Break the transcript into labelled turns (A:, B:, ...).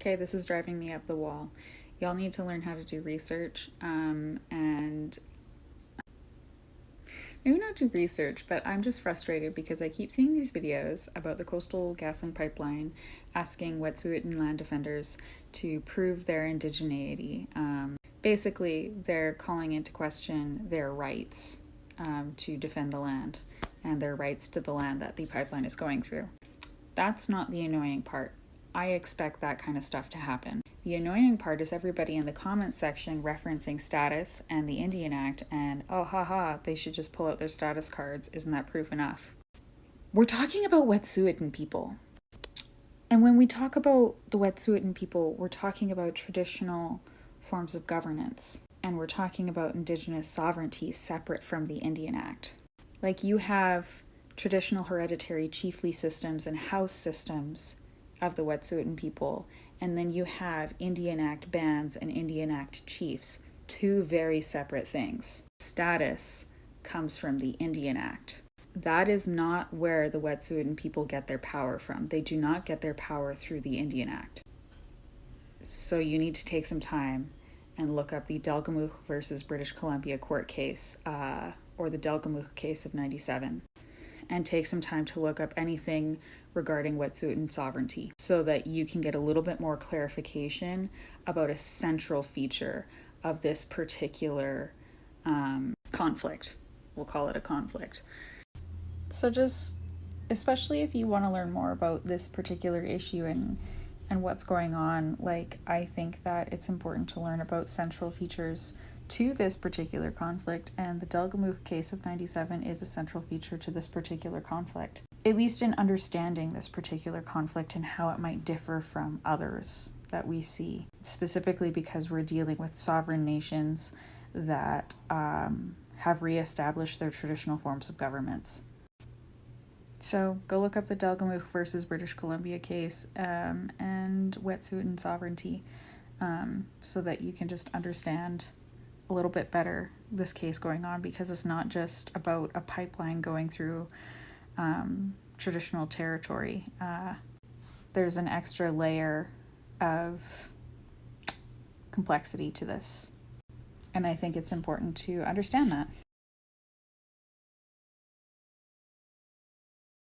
A: Okay, this is driving me up the wall. Y'all need to learn how to do research, and maybe not do research, but I'm just frustrated because I keep seeing these videos about the Coastal GasLink pipeline asking Wet'suwet'en land defenders to prove their indigeneity. Basically, they're calling into question their rights to defend the land and their rights to the land that the pipeline is going through. That's not the annoying part. I expect that kind of stuff to happen. The annoying part is everybody in the comments section referencing status and the Indian Act and, oh haha, they should just pull out their status cards. Isn't that proof enough? We're talking about Wet'suwet'en people. And when we talk about the Wet'suwet'en people, we're talking about traditional forms of governance. And we're talking about Indigenous sovereignty separate from the Indian Act. Like, you have traditional hereditary chiefly systems and house systems of the Wet'suwet'en people, and then you have Indian Act bands and Indian Act chiefs, two very separate things. Status comes from the Indian Act. That is not where the Wet'suwet'en people get their power from. They do not get their power through the Indian Act. So you need to take some time and look up the Delgamuukw versus British Columbia court case, or the Delgamuukw case of 97. And take some time to look up anything regarding Wet'suwet'en sovereignty so that you can get a little bit more clarification about a central feature of this particular conflict. We'll call it a conflict. So just, especially if you want to learn more about this particular issue and what's going on, like, I think that it's important to learn about central features to this particular conflict, and the Delgamuukw case of 97 is a central feature to this particular conflict, at least in understanding this particular conflict and how it might differ from others that we see, specifically because we're dealing with sovereign nations that have reestablished their traditional forms of governments. So go look up the Delgamuukw versus British Columbia case and Wet'suwet'en sovereignty so that you can just understand a little bit better this case going on, because it's not just about a pipeline going through traditional territory. There's an extra layer of complexity to this, and I think it's important to understand that.